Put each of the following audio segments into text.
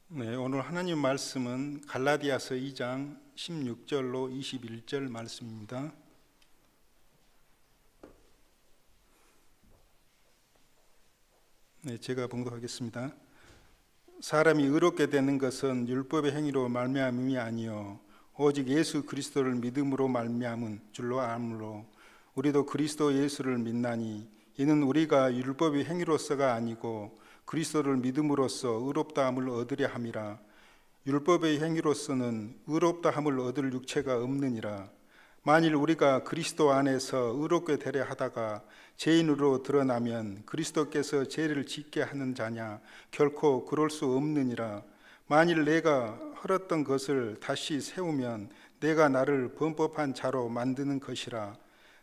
네, 오늘 하나님 말씀은 갈라디아서 2장 16절로 21절 말씀입니다. 네, 제가 봉독하겠습니다. 사람이 의롭게 되는 것은 율법의 행위로 말미암음이 아니요 오직 예수 그리스도를 믿음으로 말미암은 줄로 아므로 우리도 그리스도 예수를 믿나니 이는 우리가 율법의 행위로서가 아니고 그리스도를 믿음으로써 의롭다함을 얻으려 함이라. 율법의 행위로서는 의롭다함을 얻을 육체가 없느니라. 만일 우리가 그리스도 안에서 의롭게 되려 하다가 죄인으로 드러나면 그리스도께서 죄를 짓게 하는 자냐? 결코 그럴 수 없느니라. 만일 내가 헐었던 것을 다시 세우면 내가 나를 범법한 자로 만드는 것이라.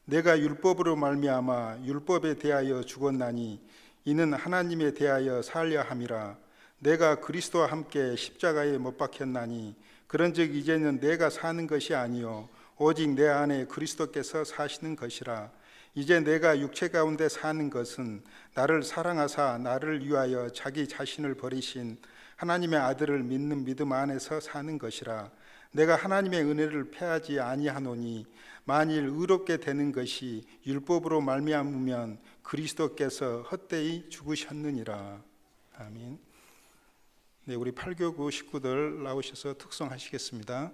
내가 율법으로 말미암아 율법에 대하여 죽었나니 이는 하나님에 대하여 살려 함이라. 내가 그리스도와 함께 십자가에 못 박혔나니 그런즉 이제는 내가 사는 것이 아니요 오직 내 안에 그리스도께서 사시는 것이라. 이제 내가 육체 가운데 사는 것은 나를 사랑하사 나를 위하여 자기 자신을 버리신 하나님의 아들을 믿는 믿음 안에서 사는 것이라. 내가 하나님의 은혜를 패하지 아니하노니 만일 의롭게 되는 것이 율법으로 말미암으면 그리스도께서 헛되이 죽으셨느니라. 아멘. 네, 우리 8교구 식구들 나오셔서 특송하시겠습니다.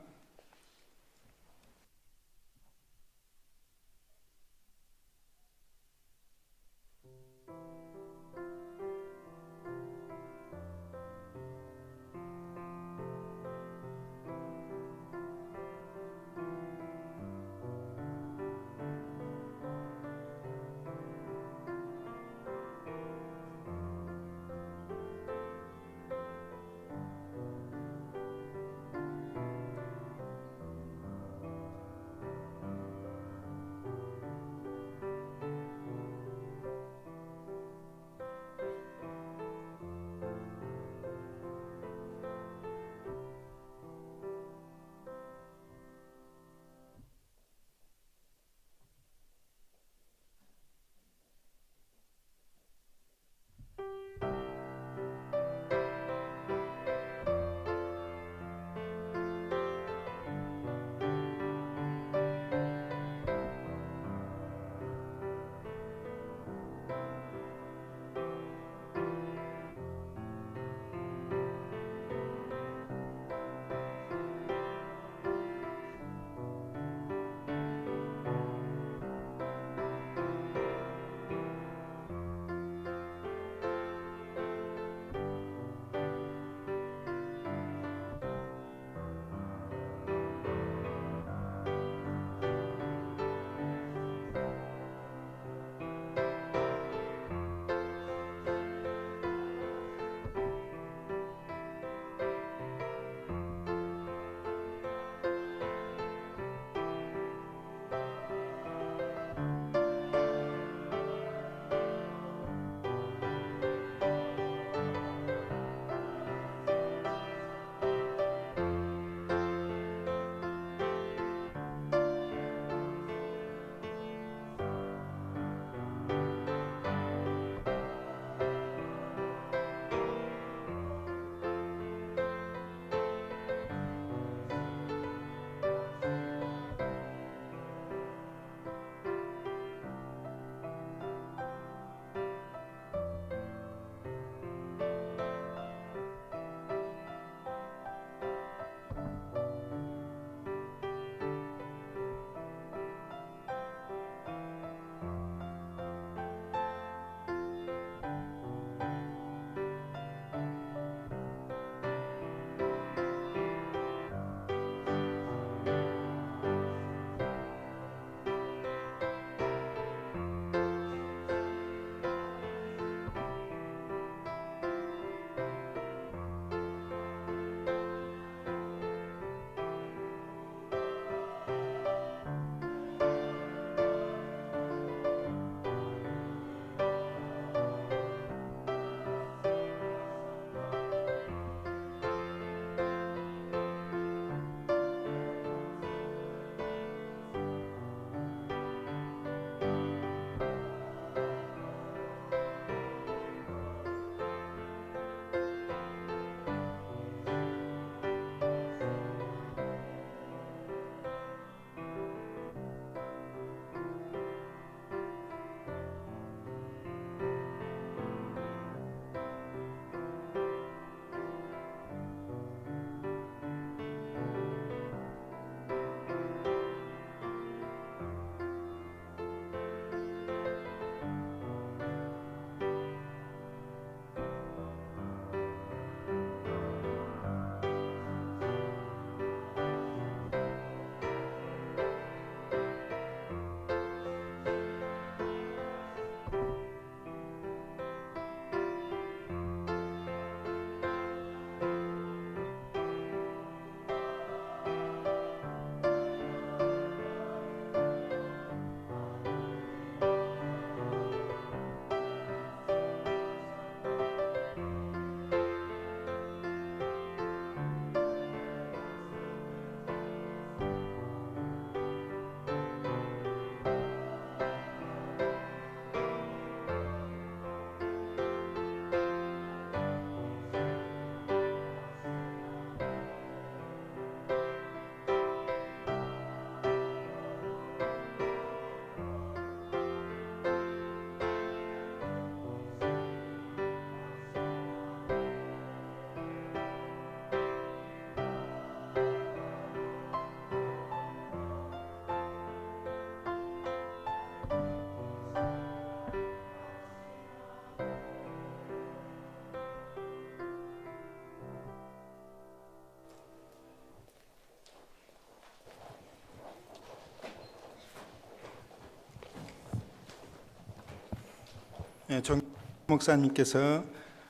정 목사님께서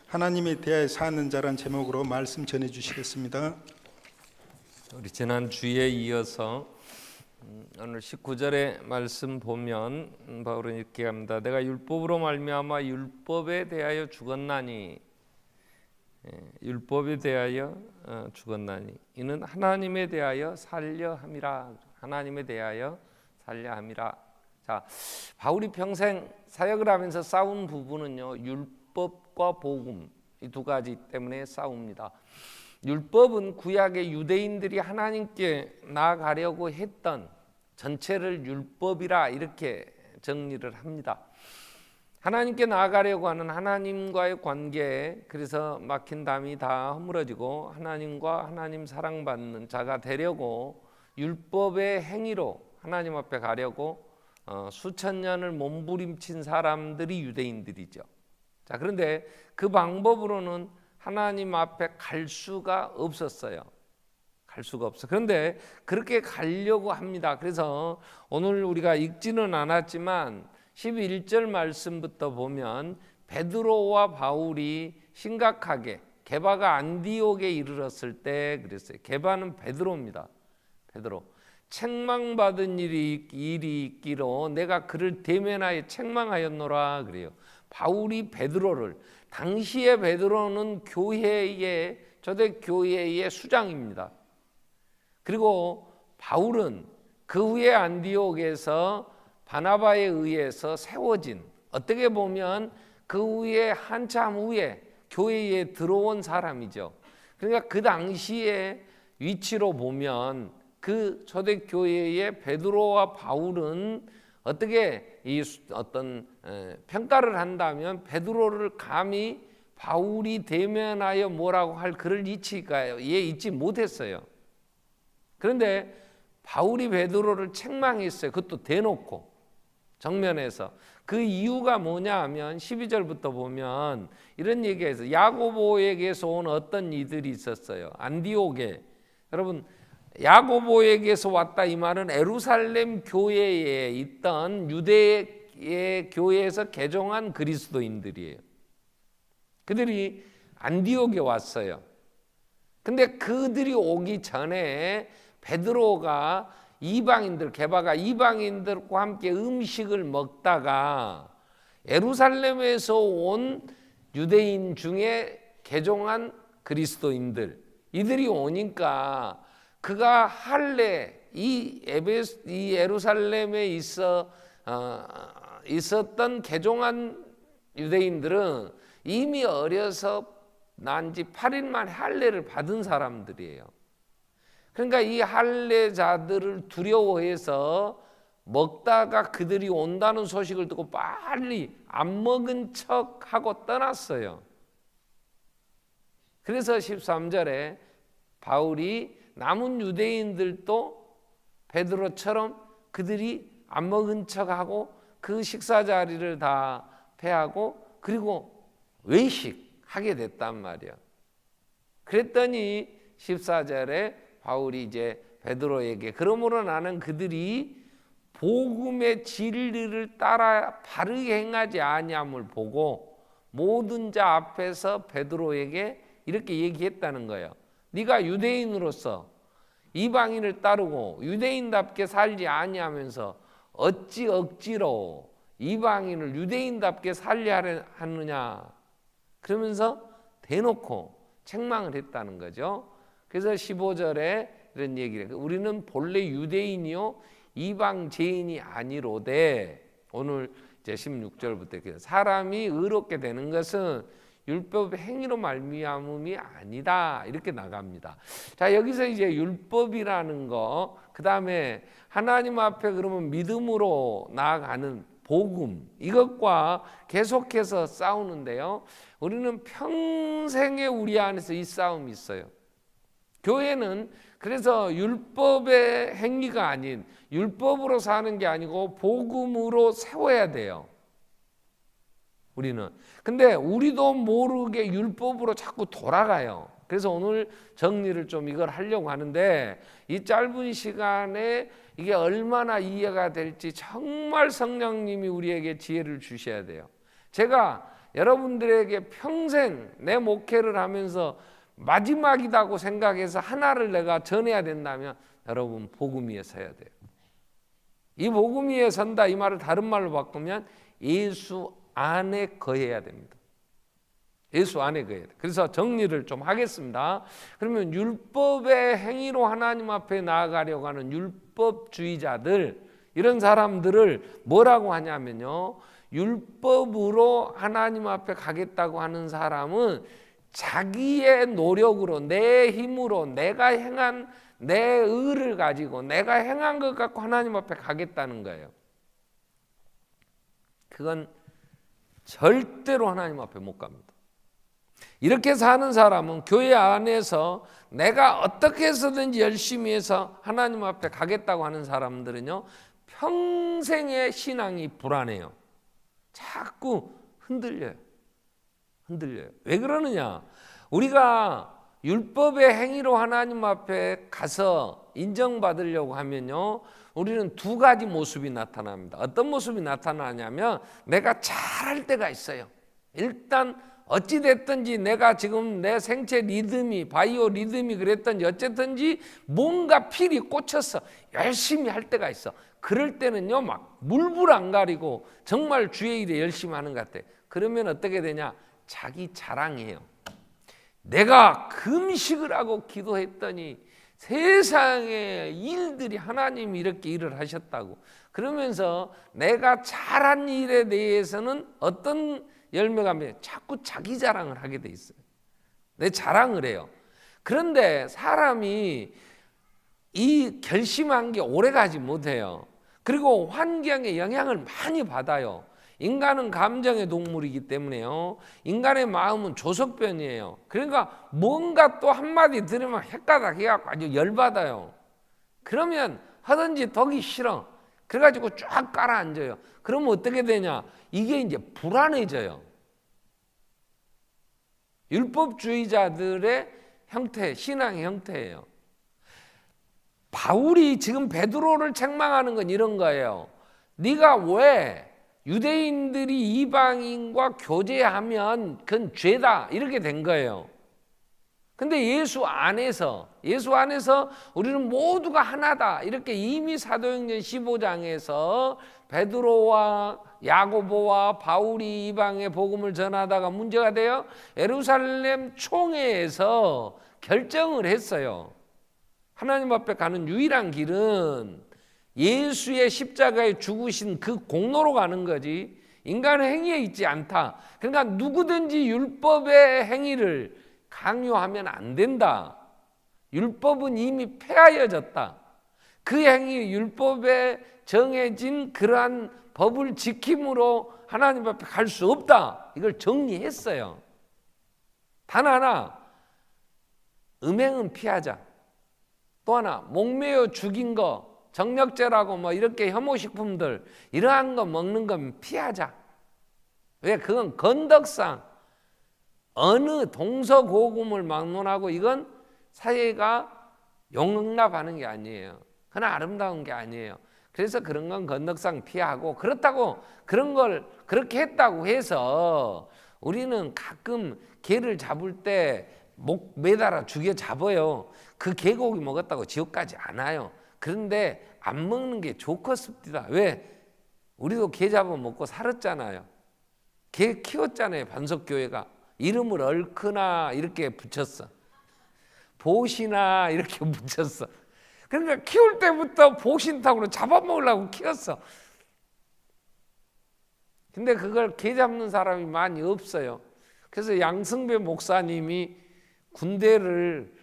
하나님에 대하여 사는 자란 제목으로 말씀 전해 주시겠습니다. 우리 지난 주에 이어서 오늘 19절의 말씀 보면 바울은 이렇게 합니다. 내가 율법으로 말미암아 율법에 대하여 죽었나니, 율법에 대하여 죽었나니 이는 하나님에 대하여 살려 함이라. 하나님에 대하여 살려 함이라. 자, 바울이 평생 사역을 하면서 싸운 부분은요, 율법과 복음 이 두 가지 때문에 싸웁니다. 율법은 구약의 유대인들이 하나님께 나아가려고 했던, 전체를 율법이라 이렇게 정리를 합니다. 하나님께 나아가려고 하는 하나님과의 관계에 그래서 막힌 담이 다 허물어지고 하나님과 하나님 사랑받는 자가 되려고 율법의 행위로 하나님 앞에 가려고 수천 년을 몸부림친 사람들이 유대인들이죠. 자, 그런데 그 방법으로는 하나님 앞에 갈 수가 없었어요. 갈 수가 없어. 그런데 그렇게 가려고 합니다. 그래서 오늘 우리가 읽지는 않았지만 11절 말씀부터 보면 베드로와 바울이 심각하게 게바가 안디옥에 이르렀을 때 그랬어요. 게바는 베드로입니다. 베드로. 책망받은 일이 있기로 내가 그를 대면하여 책망하였노라 그래요. 바울이 베드로를, 당시에 베드로는 교회의 초대교회의 수장입니다. 그리고 바울은 그 후에 안디옥에서 바나바에 의해서 세워진, 어떻게 보면 그 후에 한참 후에 교회에 들어온 사람이죠. 그러니까 그 당시에 위치로 보면 그 초대교회의 베드로와 바울은 어떻게 이 어떤 평가를 한다면 베드로를 감히 바울이 대면하여 뭐라고 할 그럴 위치가 있지 못했어요. 그런데 바울이 베드로를 책망했어요. 그것도 대놓고 정면에서. 그 이유가 뭐냐 하면 12절부터 보면 이런 얘기가 있어요. 야고보에게서 온 어떤 이들이 있었어요. 안디옥에. 여러분, 야고보에게서 왔다 이 말은 예루살렘 교회에 있던 유대의 교회에서 개종한 그리스도인들이에요. 그들이 안디옥에 왔어요. 근데 그들이 오기 전에 베드로가 이방인들, 게바가 이방인들과 함께 음식을 먹다가 예루살렘에서 온 유대인 중에 개종한 그리스도인들, 이들이 오니까 그가 할례, 이 예루살렘에 있었던 개종한 유대인들은 이미 어려서 난 지 8일 만에 할례를 받은 사람들이에요. 그러니까 이 할례자들을 두려워해서 먹다가 그들이 온다는 소식을 듣고 빨리 안 먹은 척하고 떠났어요. 그래서 13절에 바울이 남은 유대인들도 베드로처럼 그들이 안 먹은 척하고 그 식사 자리를 다 패하고 그리고 외식하게 됐단 말이야. 그랬더니 14절에 바울이 이제 베드로에게 그러므로 나는 그들이 복음의 진리를 따라 바르게 행하지 아니함을 보고 모든 자 앞에서 베드로에게 이렇게 얘기했다는 거예요. 네가 유대인으로서 이방인을 따르고 유대인답게 살지 아니하면서 어찌 억지로 이방인을 유대인답게 살려 하느냐, 그러면서 대놓고 책망을 했다는 거죠. 그래서 15절에 이런 얘기를 해요. 우리는 본래 유대인이요 이방 죄인이 아니로되, 오늘 이제 16절부터 사람이 의롭게 되는 것은 율법의 행위로 말미암음이 아니다, 이렇게 나갑니다. 자, 여기서 이제 율법이라는 거, 그 다음에 하나님 앞에 그러면 믿음으로 나아가는 복음, 이것과 계속해서 싸우는데요. 우리는 평생에 우리 안에서 이 싸움이 있어요. 교회는 그래서 율법의 행위가 아닌, 율법으로 사는 게 아니고 복음으로 세워야 돼요. 우리는. 근데 우리도 모르게 율법으로 자꾸 돌아가요. 그래서 오늘 정리를 좀 이걸 하려고 하는데, 이 짧은 시간에 이게 얼마나 이해가 될지 정말 성령님이 우리에게 지혜를 주셔야 돼요. 제가 여러분들에게 평생 내 목회를 하면서 마지막이라고 생각해서 하나를 내가 전해야 된다면 여러분 복음 위에 서야 돼요. 이 복음 위에 선다 이 말을 다른 말로 바꾸면 예수 안에 거해야 됩니다. 예수 안에 거해야 돼요. 그래서 정리를 좀 하겠습니다. 그러면 율법의 행위로 하나님 앞에 나아가려고 하는 율법주의자들, 이런 사람들을 뭐라고 하냐면요, 율법으로 하나님 앞에 가겠다고 하는 사람은 자기의 노력으로, 내 힘으로, 내가 행한 내 의를 가지고 내가 행한 것 갖고 하나님 앞에 가겠다는 거예요. 그건 절대로 하나님 앞에 못 갑니다. 이렇게 사는 사람은 교회 안에서 내가 어떻게 해서든지 열심히 해서 하나님 앞에 가겠다고 하는 사람들은요, 평생의 신앙이 불안해요. 자꾸 흔들려요. 왜 그러느냐? 우리가 율법의 행위로 하나님 앞에 가서 인정받으려고 하면요, 우리는 두 가지 모습이 나타납니다. 어떤 모습이 나타나냐면 내가 잘할 때가 있어요. 일단 어찌 됐든지 내가 지금 내 생체 리듬이, 바이오 리듬이 그랬든지 어쨌든지 뭔가 필이 꽂혔어. 열심히 할 때가 있어. 그럴 때는요, 막 물불 안 가리고 정말 주의 일에 열심히 하는 것 같아. 그러면 어떻게 되냐? 자기 자랑이에요. 내가 금식을 하고 기도했더니 세상의 일들이 하나님이 이렇게 일을 하셨다고. 그러면서 내가 잘한 일에 대해서는 어떤 열매가 면 자꾸 자기 자랑을 하게 돼 있어요. 내 자랑을 해요. 그런데 사람이 이 결심한 게 오래가지 못해요. 그리고 환경의 영향을 많이 받아요. 인간은 감정의 동물이기 때문에요, 인간의 마음은 조석변이에요. 그러니까 뭔가 또 한마디 들으면 헷가닥 해갖고 아주 열받아요. 그러면 하든지 덕이 싫어. 그래가지고 쫙 깔아앉아요. 그러면 어떻게 되냐? 이게 이제 불안해져요. 율법주의자들의 형태, 신앙의 형태예요. 바울이 지금 베드로를 책망하는 건 이런 거예요. 네가 왜 유대인들이 이방인과 교제하면 그건 죄다 이렇게 된 거예요. 근데 예수 안에서 우리는 모두가 하나다 이렇게 이미 사도행전 15장에서 베드로와 야고보와 바울이 이방의 복음을 전하다가 문제가 돼요. 예루살렘 총회에서 결정을 했어요. 하나님 앞에 가는 유일한 길은 예수의 십자가에 죽으신 그 공로로 가는 거지 인간의 행위에 있지 않다. 그러니까 누구든지 율법의 행위를 강요하면 안 된다. 율법은 이미 폐하여졌다. 그 행위, 율법에 정해진 그러한 법을 지킴으로 하나님 앞에 갈 수 없다. 이걸 정리했어요. 단 하나, 음행은 피하자. 또 하나, 목매어 죽인 거, 정력제라고 뭐 이렇게 혐오식품들 이러한 거 먹는 건 피하자. 왜? 그건 건덕상 어느 동서고금을 막론하고 이건 사회가 용납하는 게 아니에요. 그건 아름다운 게 아니에요. 그래서 그런 건 건덕상 피하고, 그렇다고 그런 걸 그렇게 했다고 해서 우리는 가끔 개를 잡을 때 목 매달아 죽여 잡아요. 그 개고기 먹었다고 지옥 가지 않아요. 그런데 안 먹는 게 좋겠습니다. 왜? 우리도 개 잡아 먹고 살았잖아요. 개 키웠잖아요. 반석교회가. 이름을 얼크나 이렇게 붙였어. 보시나 이렇게 붙였어. 그러니까 키울 때부터 보신탕으로 잡아먹으려고 키웠어. 근데 그걸 개 잡는 사람이 많이 없어요. 그래서 양승배 목사님이 군대를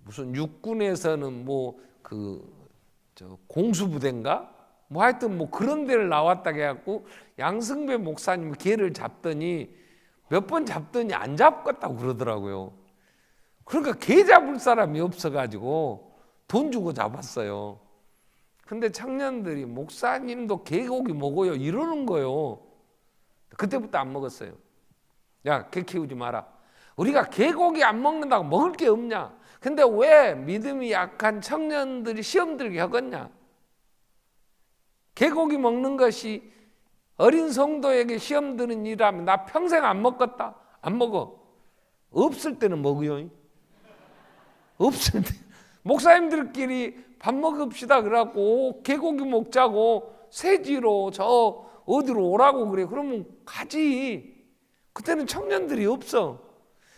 무슨 육군에서는 뭐 공수부대인가? 뭐 하여튼 뭐 그런 데를 나왔다 해갖고 양승배 목사님 개를 잡더니 몇 번 잡더니 안 잡겠다고 그러더라고요. 그러니까 개 잡을 사람이 없어가지고 돈 주고 잡았어요. 근데 청년들이 목사님도 개고기 먹어요 이러는 거예요. 그때부터 안 먹었어요. 야, 개 키우지 마라. 우리가 개고기 안 먹는다고 먹을 게 없냐? 근데 왜 믿음이 약한 청년들이 시험 들게 하겠냐? 개고기 먹는 것이 어린 성도에게 시험 드는 일하면 나 평생 안 먹겠다. 안 먹어. 없을 때는 먹어요. 없을 때 목사님들끼리 밥 먹읍시다 그래갖고 개고기 먹자고 세지로 저 어디로 오라고 그래. 그러면 가지. 그때는 청년들이 없어.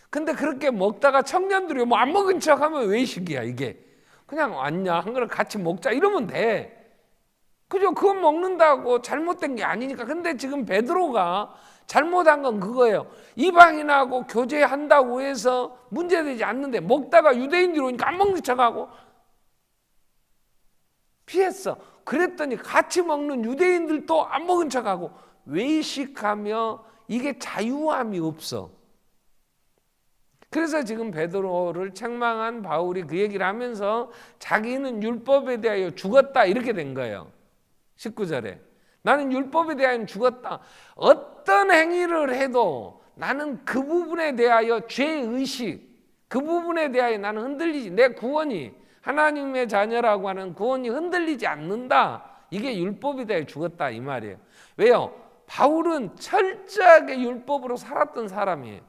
근데 그렇게 먹다가 청년들이 뭐 안 먹은 척하면 외식이야 이게. 그냥 왔냐 한 그릇 같이 먹자 이러면 돼. 그죠? 그건 먹는다고 잘못된 게 아니니까. 근데 지금 베드로가 잘못한 건 그거예요. 이방인하고 교제한다고 해서 문제되지 않는데 먹다가 유대인들이 오니까 안 먹는 척하고 피했어. 그랬더니 같이 먹는 유대인들도 안 먹은 척하고 외식하며 이게 자유함이 없어. 그래서 지금 베드로를 책망한 바울이 그 얘기를 하면서 자기는 율법에 대하여 죽었다 이렇게 된 거예요. 19절에 나는 율법에 대하여 죽었다. 어떤 행위를 해도 나는 그 부분에 대하여 죄의식, 그 부분에 대하여 나는 흔들리지, 내 구원이 하나님의 자녀라고 하는 구원이 흔들리지 않는다. 이게 율법에 대하여 죽었다 이 말이에요. 왜요? 바울은 철저하게 율법으로 살았던 사람이에요.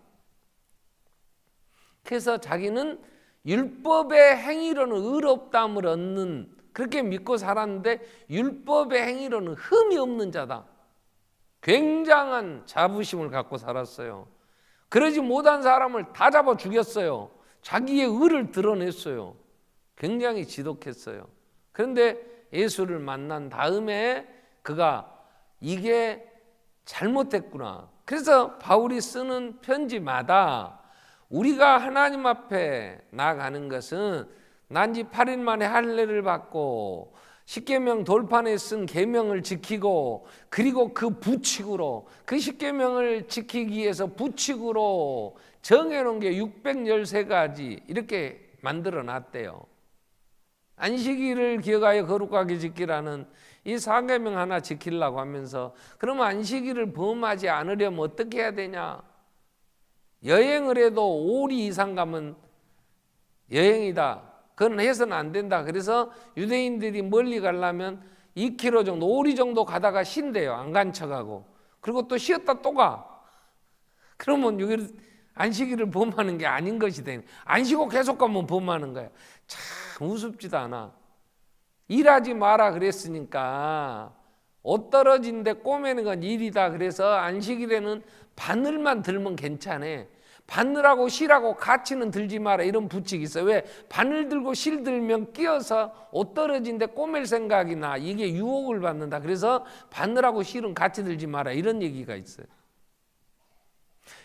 그래서 자기는 율법의 행위로는 의롭다함을 얻는, 그렇게 믿고 살았는데 율법의 행위로는 흠이 없는 자다. 굉장한 자부심을 갖고 살았어요. 그러지 못한 사람을 다 잡아 죽였어요. 자기의 의를 드러냈어요. 굉장히 지독했어요. 그런데 예수를 만난 다음에 그가 이게 잘못됐구나. 그래서 바울이 쓰는 편지마다 우리가 하나님 앞에 나아가는 것은 난지 8일 만에 할례를 받고 십계명 돌판에 쓴 계명을 지키고 그리고 그 부칙으로 그 십계명을 지키기 위해서 부칙으로 정해놓은 게 613가지 이렇게 만들어 놨대요. 안식일을 기억하여 거룩하게 지키라는 이 4계명 하나 지키려고 하면서 그러면 안식일을 범하지 않으려면 어떻게 해야 되냐? 여행을 해도 5리 이상 가면 여행이다. 그건 해서는 안 된다. 그래서 유대인들이 멀리 가려면 2km 정도, 5리 정도 가다가 쉰대요. 안 간 척하고. 그리고 또 쉬었다 또 가. 그러면 안식일을 범하는 게 아닌 것이 되는. 안 쉬고 계속 가면 범하는 거야. 참 우습지도 않아. 일하지 마라 그랬으니까 옷 떨어진 데 꼬매는 건 일이다. 그래서 안식일에는 바늘만 들면 괜찮아. 바늘하고 실하고 같이는 들지 마라 이런 부칙이 있어요. 왜? 바늘 들고 실 들면 끼어서 옷 떨어진 데 꼬맬 생각이 나. 이게 유혹을 받는다. 그래서 바늘하고 실은 같이 들지 마라 이런 얘기가 있어요.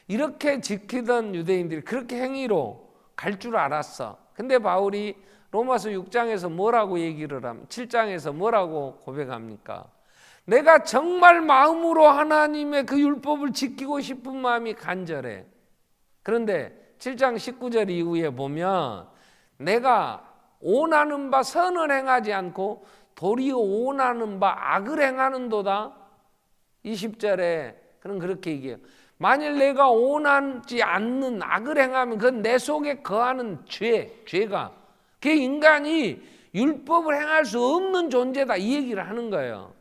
이렇게 지키던 유대인들이 그렇게 행위로 갈 줄 알았어. 근데 바울이 로마서 6장에서 뭐라고 얘기를 하면 7장에서 뭐라고 고백합니까? 내가 정말 마음으로 하나님의 그 율법을 지키고 싶은 마음이 간절해. 그런데 7장 19절 이후에 보면 내가 원하는 바 선을 행하지 않고 도리어 원하는 바 악을 행하는도다. 20절에 그렇게 얘기해요. 만일 내가 원하지 않는 악을 행하면 그건 내 속에 거하는 죄가 그 인간이 율법을 행할 수 없는 존재다 이 얘기를 하는 거예요.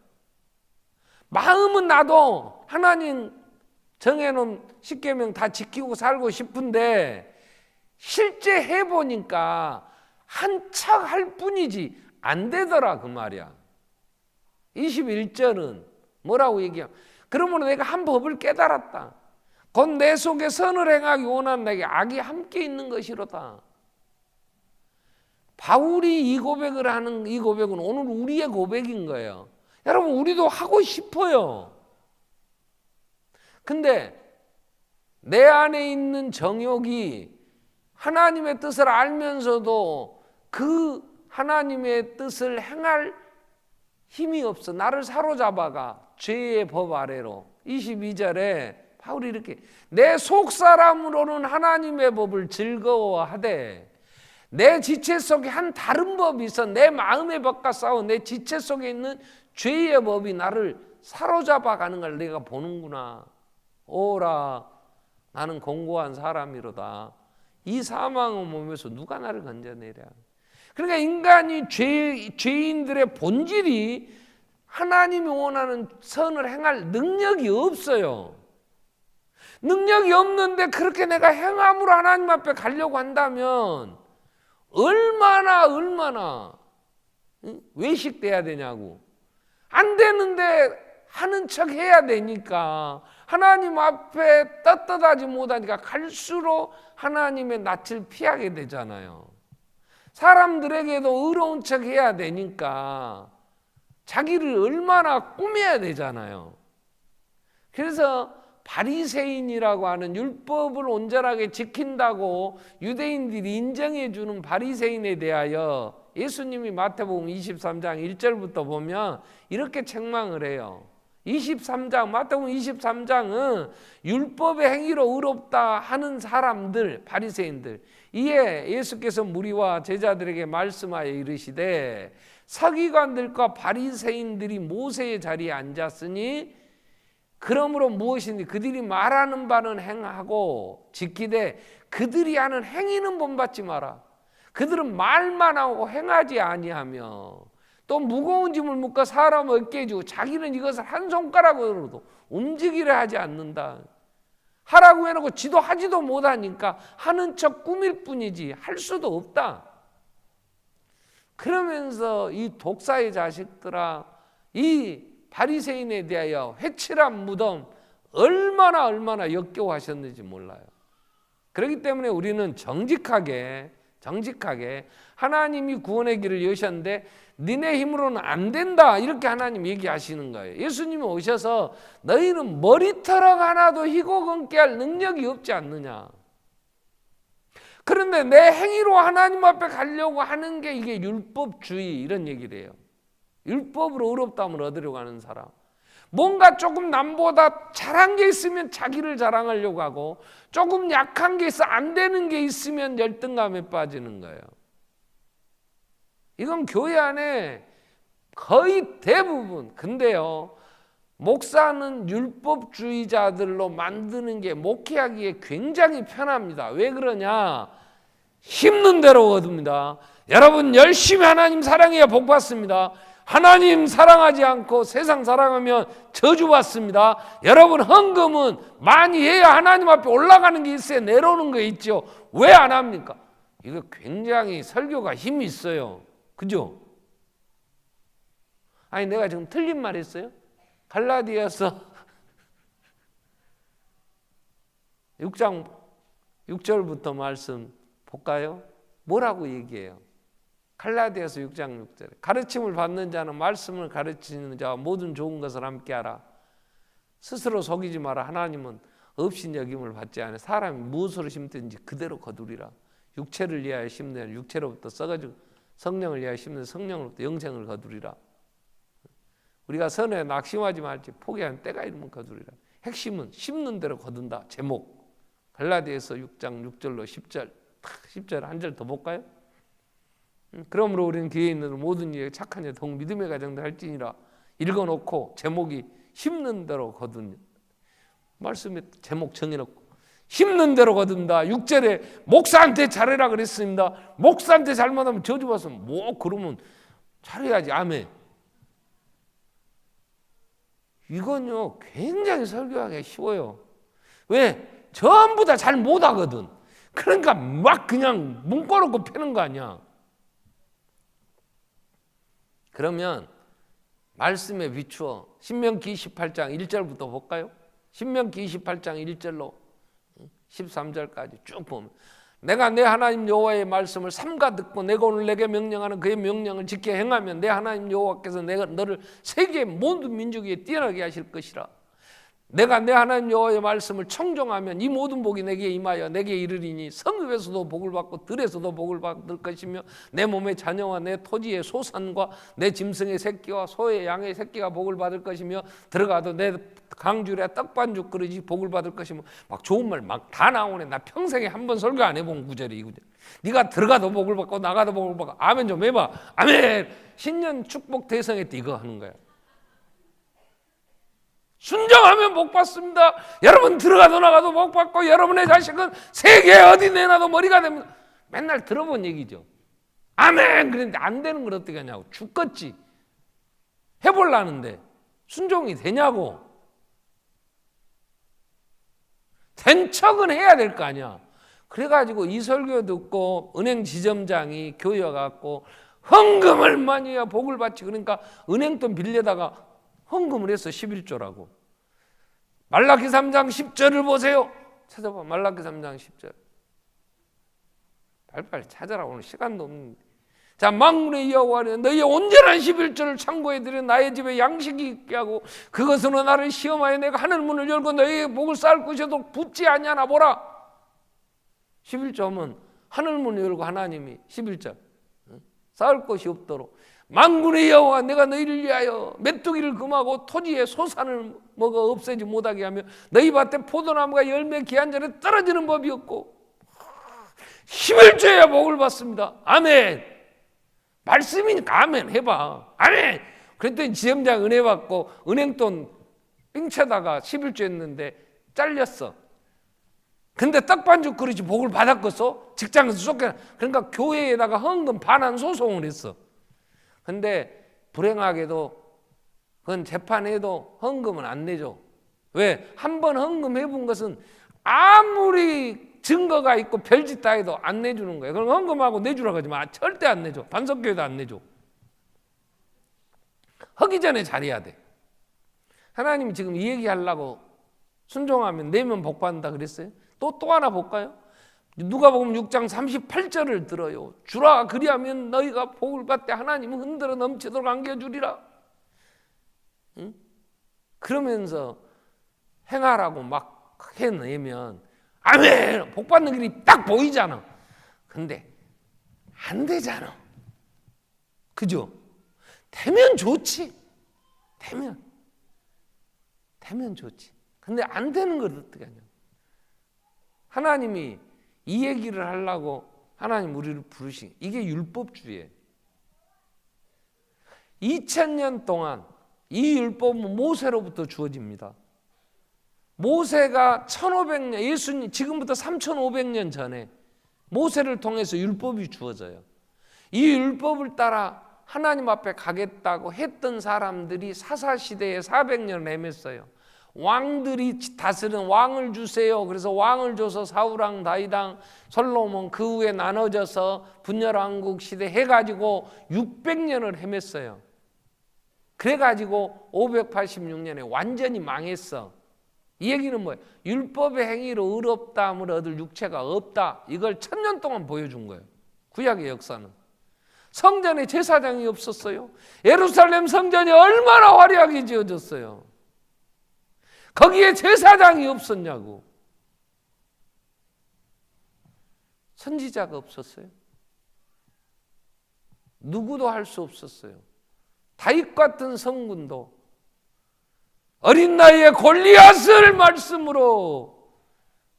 마음은 나도 하나님 정해놓은 십계명 다 지키고 살고 싶은데 실제 해보니까 한 척 할 뿐이지 안 되더라 그 말이야. 21절은 뭐라고 얘기해요? 그러므로 내가 한 법을 깨달았다. 곧 내 속에 선을 행하기 원하는 내게 악이 함께 있는 것이로다. 바울이 이 고백을 하는 이 고백은 오늘 우리의 고백인 거예요. 여러분 우리도 하고 싶어요. 근데 내 안에 있는 정욕이 하나님의 뜻을 알면서도 그 하나님의 뜻을 행할 힘이 없어. 나를 사로잡아가 죄의 법 아래로. 22절에 바울이 이렇게 내 속사람으로는 하나님의 법을 즐거워하되 내 지체 속에 한 다른 법이 있어. 내 마음의 법과 싸워 내 지체 속에 있는 죄의 법이 나를 사로잡아가는 걸 내가 보는구나. 오라 나는 공고한 사람이로다. 이 사망의 몸에서 누가 나를 건져내랴. 그러니까 인간이 죄인들의 본질이 하나님이 원하는 선을 행할 능력이 없어요. 능력이 없는데 그렇게 내가 행함으로 하나님 앞에 가려고 한다면 얼마나 외식돼야 되냐고. 안 되는데 하는 척 해야 되니까, 하나님 앞에 떳떳하지 못하니까 갈수록 하나님의 낯을 피하게 되잖아요. 사람들에게도 의로운 척 해야 되니까 자기를 얼마나 꾸며야 되잖아요. 그래서 바리새인이라고 하는 율법을 온전하게 지킨다고 유대인들이 인정해 주는 바리새인에 대하여 예수님이 마태복음 23장 1절부터 보면 이렇게 책망을 해요. 23장, 마태복음 23장은 율법의 행위로 의롭다 하는 사람들, 바리새인들, 이에 예수께서 무리와 제자들에게 말씀하여 이르시되 서기관들과 바리새인들이 모세의 자리에 앉았으니 그러므로 무엇이니 그들이 말하는 바는 행하고 지키되 그들이 하는 행위는 본받지 마라. 그들은 말만 하고 행하지 아니하며 또 무거운 짐을 묶어 사람 어깨에 주고 자기는 이것을 한 손가락으로도 움직이려 하지 않는다. 하라고 해놓고 지도 하지도 못하니까 하는 척 꾸밀 뿐이지 할 수도 없다. 그러면서 이 독사의 자식들아, 이 바리새인에 대하여 회칠한 무덤 얼마나 역겨워하셨는지 몰라요. 그렇기 때문에 우리는 정직하게 하나님이 구원의 길을 여셨는데 니네 힘으로는 안 된다, 이렇게 하나님 얘기하시는 거예요. 예수님이 오셔서 너희는 머리털어 하나도 희고 검게 할 능력이 없지 않느냐. 그런데 내 행위로 하나님 앞에 가려고 하는 게 이게 율법주의, 이런 얘기를 해요. 율법으로 의롭다함을 얻으려고 하는 사람, 뭔가 조금 남보다 잘한 게 있으면 자기를 자랑하려고 하고 조금 약한 게 있어 안 되는 게 있으면 열등감에 빠지는 거예요. 이건 교회 안에 거의 대부분. 근데요, 목사는 율법주의자들로 만드는 게 목회하기에 굉장히 편합니다. 왜 그러냐? 힘든 대로 얻습니다. 여러분 열심히 하나님 사랑해야 복 받습니다. 하나님 사랑하지 않고 세상 사랑하면 저주받습니다. 여러분 헌금은 많이 해야 하나님 앞에 올라가는 게 있어야 내려오는 거 있죠. 왜 안 합니까? 이거 굉장히 설교가 힘이 있어요. 그죠? 아니 내가 지금 틀린 말 했어요? 갈라디아서 6장 6절부터 말씀 볼까요? 뭐라고 얘기해요? 갈라디아서 6장 6절에 가르침을 받는 자는 말씀을 가르치는 자와 모든 좋은 것을 함께하라. 스스로 속이지 마라. 하나님은 없인 여김을 받지 않아. 사람이 무엇으로 심든지 그대로 거두리라. 육체를 위하여 심는 육체로부터 썩어지고 성령을 위하여 심는 성령으로부터 영생을 거두리라. 우리가 선에 낙심하지 말지 포기하는 때가 이르면 거두리라. 핵심은 심는 대로 거둔다. 제목 갈라디아서 6장 6절로 10절 한 절 더 볼까요? 그러므로 우리는 교회에 있는 모든 일에 착한 자 더욱 믿음의 가정들 할지니라. 읽어놓고 제목이 심는 대로 거둔, 말씀에 제목 정해놓고 심는 대로 거둔다. 6절에 목사한테 잘해라 그랬습니다. 목사한테 잘못하면 저주받으면 뭐 그러면 잘해야지. 아멘. 이건요 굉장히 설교하기가 쉬워요. 왜? 전부 다 잘 못하거든. 그러니까 막 그냥 문꿔놓고 패는 거 아니야. 그러면 말씀에 비추어 신명기 28장 1절부터 볼까요? 신명기 28장 1절로 13절까지 쭉 보면 내가 내 하나님 여호와의 말씀을 삼가 듣고 내가 오늘 내게 명령하는 그의 명령을 지켜 행하면 내 하나님 여호와께서 너를 세계 모든 민족에 뛰어나게 하실 것이라. 내가 내 하나님 여호와의 말씀을 청종하면 이 모든 복이 내게 임하여 내게 이르리니 성읍에서도 복을 받고 들에서도 복을 받을 것이며 내 몸의 자녀와 내 토지의 소산과 내 짐승의 새끼와 소의 양의 새끼가 복을 받을 것이며 들어가도 내 강줄에 떡반죽 그릇이 복을 받을 것이며 막 좋은 말 막 다 나오네. 나 평생에 한 번 설교 안 해본 구절이 이 구절. 네가 들어가도 복을 받고 나가도 복을 받고. 아멘 좀 해봐. 아멘. 신년 축복 대성회 때 이거 하는 거야. 순종하면 복 받습니다. 여러분 들어가도 나가도 복 받고 여러분의 자식은 세계 어디 내놔도 머리가 됩니다. 맨날 들어본 얘기죠. 아멘. 그런데 안 되는 걸 어떻게 하냐고. 죽겠지. 해보려는데 순종이 되냐고. 된 척은 해야 될 거 아니야. 그래가지고 이 설교 듣고 은행 지점장이 교회 와갖고 헌금을 많이 해야 복을 받지. 그러니까 은행돈 빌려다가 헌금을 해서 11조라고. 말라기 3장 10절을 보세요. 찾아봐. 말라기 3장 10절. 빨리빨리 찾아라. 오늘 시간도 없는데. 자, 만군의 여호와는 너희의 온전한 11조를 창고에 들여 나의 집에 양식이 있게 하고 그것으로 나를 시험하여 내가 하늘 문을 열고 너희의 복을 쌓을 것이도 붙지 아니하나 보라. 11조면 하늘 문을 열고 하나님이 11조 쌓을 것이 없도록 만군의 여호와 내가 너희를 위하여 메뚜기를 금하고 토지에 소산을 먹어 없애지 못하게 하며 너희 밭에 포도나무가 열매 기한 전에 떨어지는 법이 없고 11조에 복을 받습니다. 아멘. 말씀이니까 아멘 해봐. 아멘. 그랬더니 지점장 은혜 받고 은행돈 삥쳐다가 11조 했는데 잘렸어. 근데 떡반죽 그릇이 복을 받았겠어? 직장에서 쫓겨나. 그러니까 교회에다가 헌금 반환 소송을 했어. 근데 불행하게도 그건 재판해도 헌금은 안 내줘. 왜? 한 번 헌금 해본 것은 아무리 증거가 있고 별짓 다 해도 안 내주는 거예요. 그럼 헌금하고 내주라고 하지 마. 절대 안 내줘. 반석교회도 안 내줘. 하기 전에 잘해야 돼. 하나님이 지금 이 얘기하려고 순종하면 내면 복 받는다 그랬어요. 또 하나 볼까요? 누가복음 6장 38절을 들어요. 주라 그리하면 너희가 복을 받되 하나님은 흔들어 넘치도록 안겨주리라. 응? 그러면서 행하라고 막 해내면 아멘! 복 받는 길이 딱 보이잖아. 근데 안 되잖아. 그죠? 되면 좋지. 되면 좋지. 근데 안 되는 걸 어떻게 하냐. 하나님이 이 얘기를 하려고 하나님 우리를 부르신 이게 율법주의예요. 2000년 동안 이 율법은 모세로부터 주어집니다. 모세가 1500년, 예수님 지금부터 3500년 전에 모세를 통해서 율법이 주어져요. 이 율법을 따라 하나님 앞에 가겠다고 했던 사람들이 사사시대에 400년을 헤맸어요. 왕들이 다스리는 왕을 주세요. 그래서 왕을 줘서 사울왕, 다윗왕, 솔로몬 그 후에 나눠져서 분열왕국 시대 해가지고 600년을 헤맸어요. 그래가지고 586년에 완전히 망했어. 이 얘기는 뭐예요? 율법의 행위로 의롭다함을 얻을 육체가 없다. 이걸 1000년 동안 보여준 거예요. 구약의 역사는. 성전에 제사장이 없었어요. 예루살렘 성전이 얼마나 화려하게 지어졌어요. 거기에 제사장이 없었냐고. 선지자가 없었어요. 누구도 할 수 없었어요. 다윗 같은 성군도 어린 나이에 골리앗을 말씀으로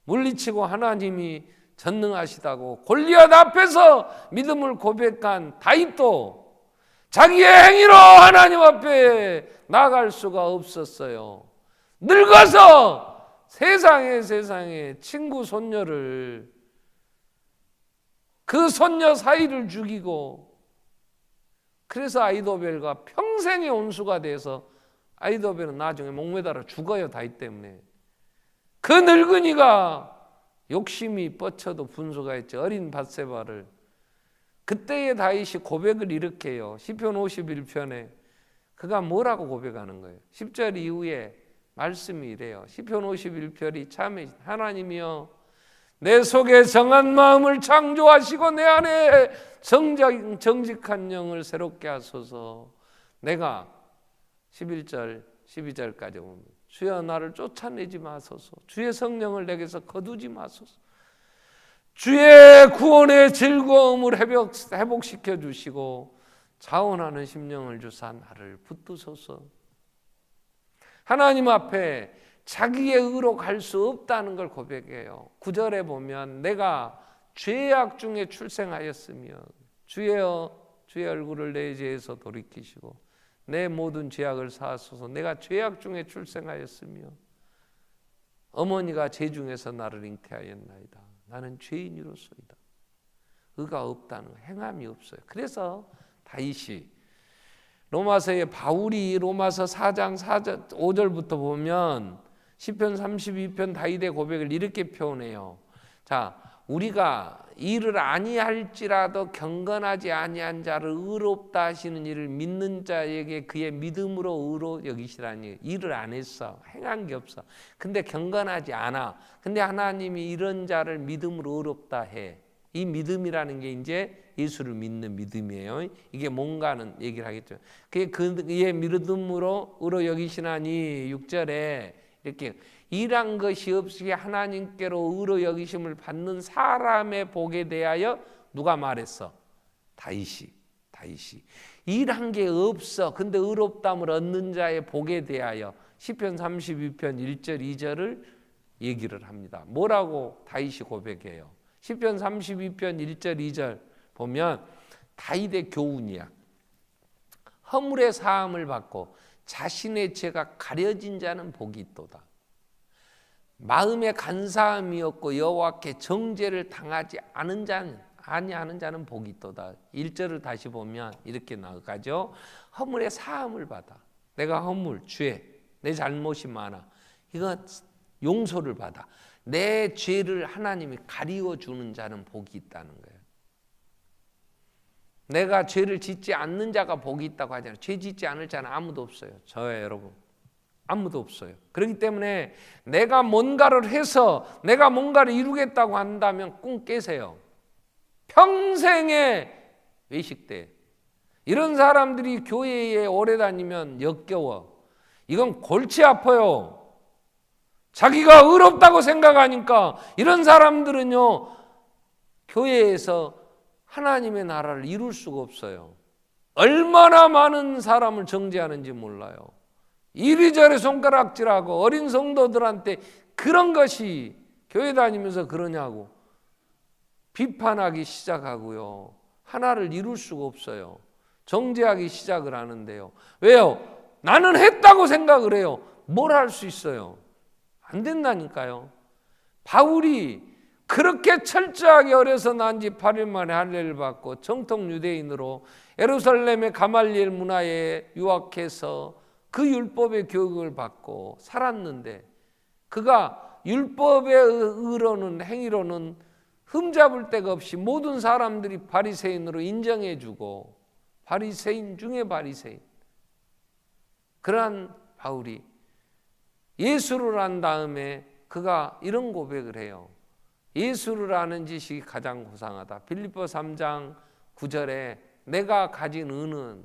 물리치고 하나님이 전능하시다고 골리앗 앞에서 믿음을 고백한 다윗도 자기의 행위로 하나님 앞에 나아갈 수가 없었어요. 늙어서 세상에 친구 손녀를 그 손녀 사이를 죽이고 그래서 아이도벨과 평생의 온수가 돼서 아이도벨은 나중에 목매달아 죽어요. 다윗 때문에. 그 늙은이가 욕심이 뻗쳐도 분수가 했지. 어린 밧세바를. 그때의 다윗이 고백을 이렇게 해요. 시편 51편에 그가 뭐라고 고백하는 거예요? 10절 이후에 말씀이 이래요. 시편 51편이 참에 하나님이여 내 속에 정한 마음을 창조하시고 내 안에 정직한 영을 새롭게 하소서. 내가 11절 12절까지 보면 주여 나를 쫓아내지 마소서. 주의 성령을 내게서 거두지 마소서. 주의 구원의 즐거움을 회복시켜 주시고 자원하는 심령을 주사 나를 붙드소서. 하나님 앞에 자기의 의로 갈 수 없다는 걸 고백해요. 9절에 보면 내가 죄악 중에 출생하였으며 주여 주의 얼굴을 내 죄에서 돌이키시고 내 모든 죄악을 사하소서. 내가 죄악 중에 출생하였으며 어머니가 죄 중에서 나를 잉태하였나이다. 나는 죄인으로소이다. 의가 없다는 거, 행함이 없어요. 그래서 다윗이 로마서의 바울이 로마서 4장 5절부터 보면 시편 32편 다윗의 고백을 이렇게 표현해요. 자, 우리가 일을 아니할지라도 경건하지 아니한 자를 의롭다 하시는 이를 믿는 자에게 그의 믿음으로 의로 여기시라니. 일을 안 했어. 행한 게 없어. 근데 경건하지 않아. 근데 하나님이 이런 자를 믿음으로 의롭다 해. 이 믿음이라는 게 이제 예수를 믿는 믿음이에요. 이게 뭔가는 얘기를 하겠죠. 그의 믿음으로 의로 여기시나니 6절에 이렇게 일한 것이 없이 하나님께로 의로 여기심을 받는 사람의 복에 대하여 누가 말했어? 다윗이. 일한 게 없어. 근데 의롭다함을 얻는 자의 복에 대하여 시편 32편 1절 2절을 얘기를 합니다. 뭐라고 다윗이 고백해요? 시편 32편 1절 2절 보면 다윗의 교훈이야. 허물의 사함을 받고 자신의 죄가 가려진 자는 복이 있도다. 마음에 간사함이 없고 여호와께 정죄를 당하지 않은 자는 아니하는 자는 복이 있도다. 1절을 다시 보면 이렇게 나가죠. 허물의 사함을 받아. 내가 허물, 죄, 내 잘못이 많아. 이거 용서를 받아. 내 죄를 하나님이 가리워주는 자는 복이 있다는 거예요. 내가 죄를 짓지 않는 자가 복이 있다고 하잖아요. 죄 짓지 않을 자는 아무도 없어요. 저예요, 여러분. 아무도 없어요. 그렇기 때문에 내가 뭔가를 해서 내가 뭔가를 이루겠다고 한다면 꿈 깨세요. 평생에 외식돼. 이런 사람들이 교회에 오래 다니면 역겨워. 이건 골치 아파요. 자기가 의롭다고 생각하니까 이런 사람들은요, 교회에서 하나님의 나라를 이룰 수가 없어요. 얼마나 많은 사람을 정죄하는지 몰라요. 이리저리 손가락질하고 어린 성도들한테 그런 것이 교회 다니면서 그러냐고 비판하기 시작하고요. 하나를 이룰 수가 없어요. 정죄하기 시작을 하는데요. 왜요? 나는 했다고 생각을 해요. 뭘 할 수 있어요? 안 된다니까요. 바울이 그렇게 철저하게 어려서 난 지 8일 만에 할례를 받고 정통 유대인으로 예루살렘의 가말리엘 문화에 유학해서 그 율법의 교육을 받고 살았는데 그가 율법의 의로는 행위로는 흠잡을 데가 없이 모든 사람들이 바리새인으로 인정해주고 바리새인 중에 바리새인. 그러한 바울이 예수를 안 다음에 그가 이런 고백을 해요. 예수를 아는 지식이 가장 고상하다. 빌립보 3장 9절에 내가 가진 은은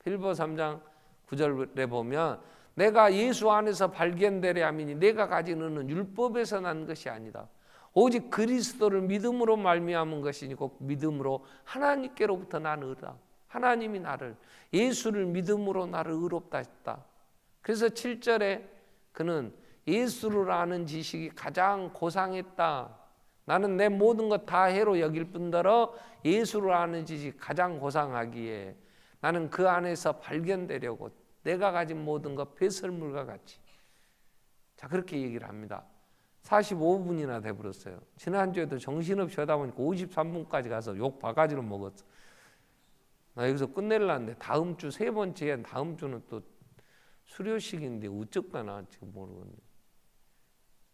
빌립보 3장 9절에 보면 내가 예수 안에서 발견되려 함이니 내가 가진 은은 율법에서 난 것이 아니다. 오직 그리스도를 믿음으로 말미암은 것이니 곧 믿음으로 하나님께로부터 난 의다. 하나님이 나를 예수를 믿음으로 나를 의롭다 했다. 그래서 7절에 그는 예수를 아는 지식이 가장 고상했다. 나는 내 모든 것 다 해로 여길 뿐더러 예수를 아는 지식이 가장 고상하기에 나는 그 안에서 발견되려고 내가 가진 모든 것 배설물과 같이. 자, 그렇게 얘기를 합니다. 45분이나 돼버렸어요. 지난주에도 정신없이 하다 보니까 53분까지 가서 욕 바가지로 먹었어. 나 여기서 끝내려는데 다음 주 세 번째, 다음 주는 또 수료식인데 어쩌까나 지금 모르겠네.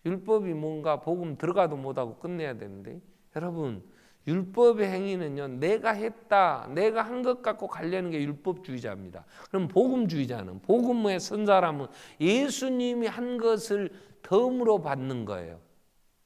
율법이 뭔가 복음 들어가도 못하고 끝내야 되는데, 여러분 율법의 행위는요, 내가 했다, 내가 한 것 갖고 가려는 게 율법주의자입니다. 그럼 복음주의자는, 복음에 선 사람은 예수님이 한 것을 덤으로 받는 거예요.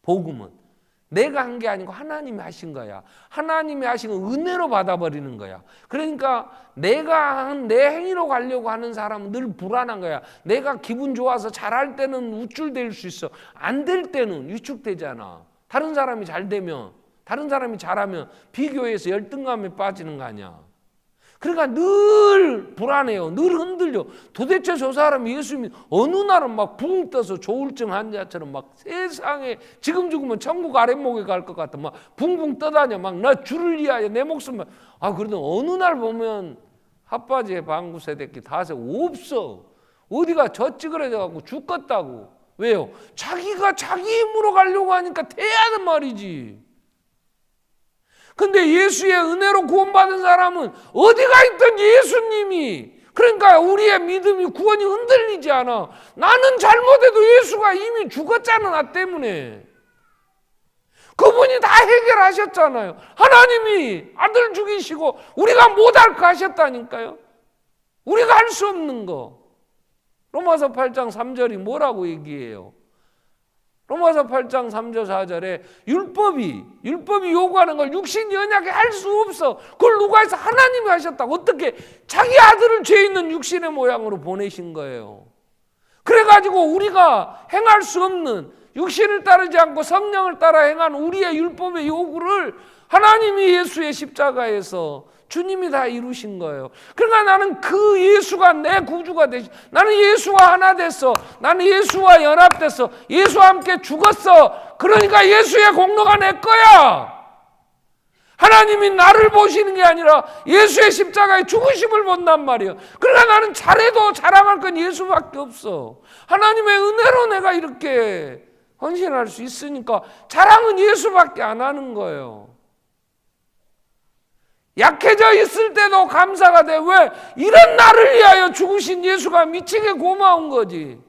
복음은 내가 한 게 아니고 하나님이 하신 거야. 하나님이 하신 건 은혜로 받아버리는 거야. 그러니까 내가 한 내 행위로 가려고 하는 사람은 늘 불안한 거야. 내가 기분 좋아서 잘할 때는 우쭐댈 수 있어. 안 될 때는 위축되잖아. 다른 사람이 잘 되면, 다른 사람이 잘하면 비교해서 열등감에 빠지는 거 아니야. 그러니까 늘 불안해요. 늘 흔들려. 도대체 저 사람이 예수님이 어느 날은 막 붕 떠서 조울증 환자처럼 막 세상에 지금 죽으면 천국 아랫목에 갈 것 같아. 막 붕붕 떠다녀. 막 나 주를 위하여 내 목숨만. 그래도 어느 날 보면 핫바지에 방구 세대끼 다세 없어. 어디가 저 찌그러져 갖고 죽겠다고. 왜요? 자기가 자기 힘으로 가려고 하니까 돼야는 말이지. 근데 예수의 은혜로 구원받은 사람은 어디가 있든 예수님이 그러니까 우리의 믿음이 구원이 흔들리지 않아. 나는 잘못해도 예수가 이미 죽었잖아, 나 때문에. 그분이 다 해결하셨잖아요. 하나님이 아들 죽이시고 우리가 못할 거 하셨다니까요. 우리가 할 수 없는 거. 로마서 8장 3절이 뭐라고 얘기해요? 로마서 8장 3절 4절에 율법이 요구하는 걸 육신이 언약에 할 수 없어. 그걸 누가 해서? 하나님이 하셨다고. 어떻게? 자기 아들을 죄 있는 육신의 모양으로 보내신 거예요. 그래가지고 우리가 행할 수 없는, 육신을 따르지 않고 성령을 따라 행한 우리의 율법의 요구를 하나님이 예수의 십자가에서 주님이 다 이루신 거예요. 그러니까 나는 그 예수가 내 구주가 되시, 나는 예수와 하나 됐어. 나는 예수와 연합됐어. 예수와 함께 죽었어. 그러니까 예수의 공로가 내 거야. 하나님이 나를 보시는 게 아니라 예수의 십자가의 죽으심을 본단 말이에요. 그러니까 나는 잘해도 자랑할 건 예수밖에 없어. 하나님의 은혜로 내가 이렇게 헌신할 수 있으니까 자랑은 예수밖에 안 하는 거예요. 약해져 있을 때도 감사가 돼. 왜? 이런 나를 위하여 죽으신 예수가 미치게 고마운 거지.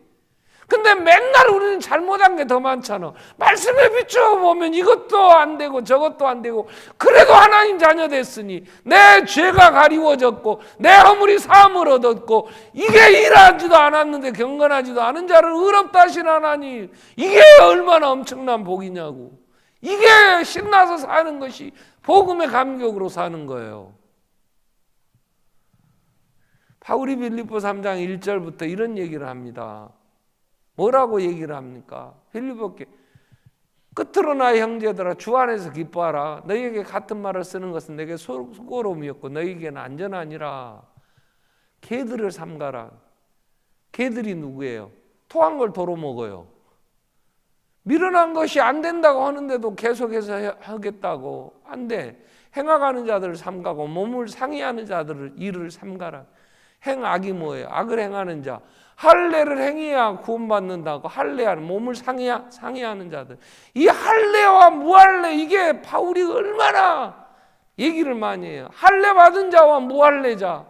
근데 맨날 우리는 잘못한 게 더 많잖아. 말씀에 비춰보면 이것도 안 되고 저것도 안 되고, 그래도 하나님 자녀 됐으니 내 죄가 가리워졌고 내 허물이 사함을 얻었고, 이게 일하지도 않았는데 경건하지도 않은 자를 의롭다 하신 하나님, 이게 얼마나 엄청난 복이냐고. 이게 신나서 사는 것이 복음의 감격으로 사는 거예요. 바울이 빌립보 3장 1절부터 이런 얘기를 합니다. 뭐라고 얘기를 합니까? 빌립보께 끝으로 나의 형제들아 주 안에서 기뻐하라. 너희에게 같은 말을 쓰는 것은 내게 수고로움이었고 너희에게는 안전하니라. 개들을 삼가라. 개들이 누구예요? 토한 걸 도로 먹어요. 미련한 것이 안 된다고 하는데도 계속해서 하겠다고. 안 돼. 행악하는 자들을 삼가고 몸을 상해하는 자들을 일을 삼가라. 행악이 뭐예요? 악을 행하는 자. 할례를 행해야 구원받는다고. 할례하는, 몸을 상해하는 자들. 이 할례와 무할례, 이게 바울이 얼마나 얘기를 많이 해요. 할례 받은 자와 무할례자.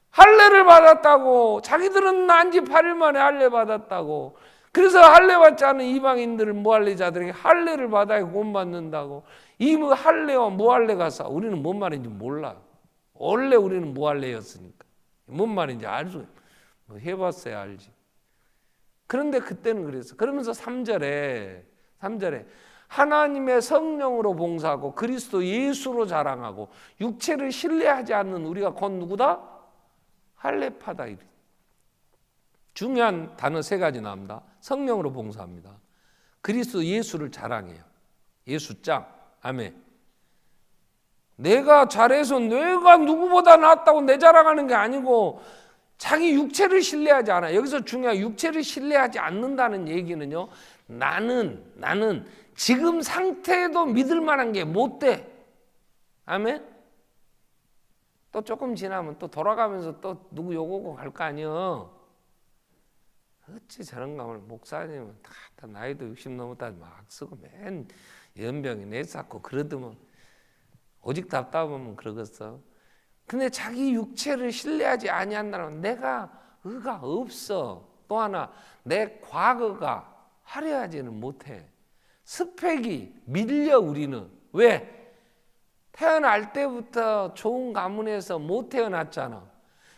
할례를 받았다고. 자기들은 난지 8일 만에 할례 받았다고. 그래서 할례 받지 않은 이방인들을, 무할례자들에게 할례를 받아야 구원받는다고. 이 할례와 무할례가 싸. 우리는 뭔 말인지 몰라. 원래 우리는 무할례였으니까. 뭔 말인지 알 수, 뭐 해봤어야 알지. 그런데 그때는 그랬어. 그러면서 3절에 하나님의 성령으로 봉사하고 그리스도 예수로 자랑하고 육체를 신뢰하지 않는 우리가 곧 누구다? 할례파다. 중요한 단어 3가지 나옵니다. 성령으로 봉사합니다. 그리스도 예수를 자랑해요. 예수짱. 아멘. 내가 잘해서 내가 누구보다 낫다고 내 자랑하는 게 아니고 자기 육체를 신뢰하지 않아. 여기서 중요한 육체를 신뢰하지 않는다는 얘기는요, 나는 지금 상태에도 믿을 만한 게 못 돼. 아멘. 또 조금 지나면 또 돌아가면서 또 누구 욕하고 갈 거 아니여. 어찌 저런 감을 목사님은 다 나이도 60 넘었다 막 쓰고 맨 연병이 내쌓고 그러더만 오직 답답하면 그러겠어. 근데 자기 육체를 신뢰하지 아니한다면 내가 의가 없어. 또 하나 내 과거가 화려하지는 못해. 스펙이 밀려. 우리는 왜? 태어날 때부터 좋은 가문에서 못 태어났잖아.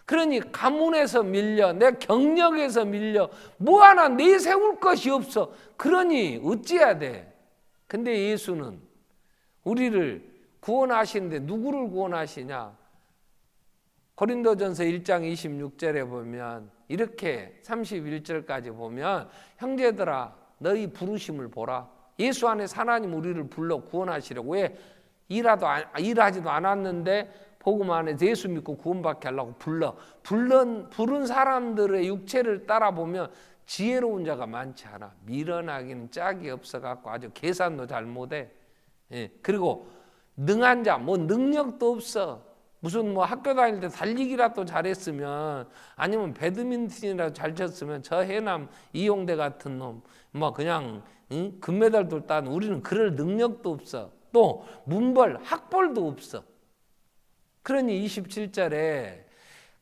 그러니 가문에서 밀려, 내 경력에서 밀려, 뭐 하나 내세울 것이 없어. 그러니 어찌해야 돼? 근데 예수는 우리를 구원하시는데 누구를 구원하시냐? 고린도전서 1장 26절에 보면 이렇게 31절까지 보면 형제들아 너희 부르심을 보라. 예수 안에서 하나님 우리를 불러 구원하시려고. 왜? 일하지도 않았는데 복음 안에서 예수 믿고 구원받게 하려고 부른 사람들의 육체를 따라보면 지혜로운 자가 많지 않아. 미련하기는 짝이 없어갖고 아주 계산도 잘 못해. 예. 그리고 능한 자, 뭐 능력도 없어. 무슨 뭐 학교 다닐 때 달리기라도 잘했으면, 아니면 배드민턴이라도 잘 쳤으면 저 해남 이용대 같은 놈 뭐 그냥 금메달도 딴, 우리는 그럴 능력도 없어. 또 문벌 학벌도 없어. 그러니 27절에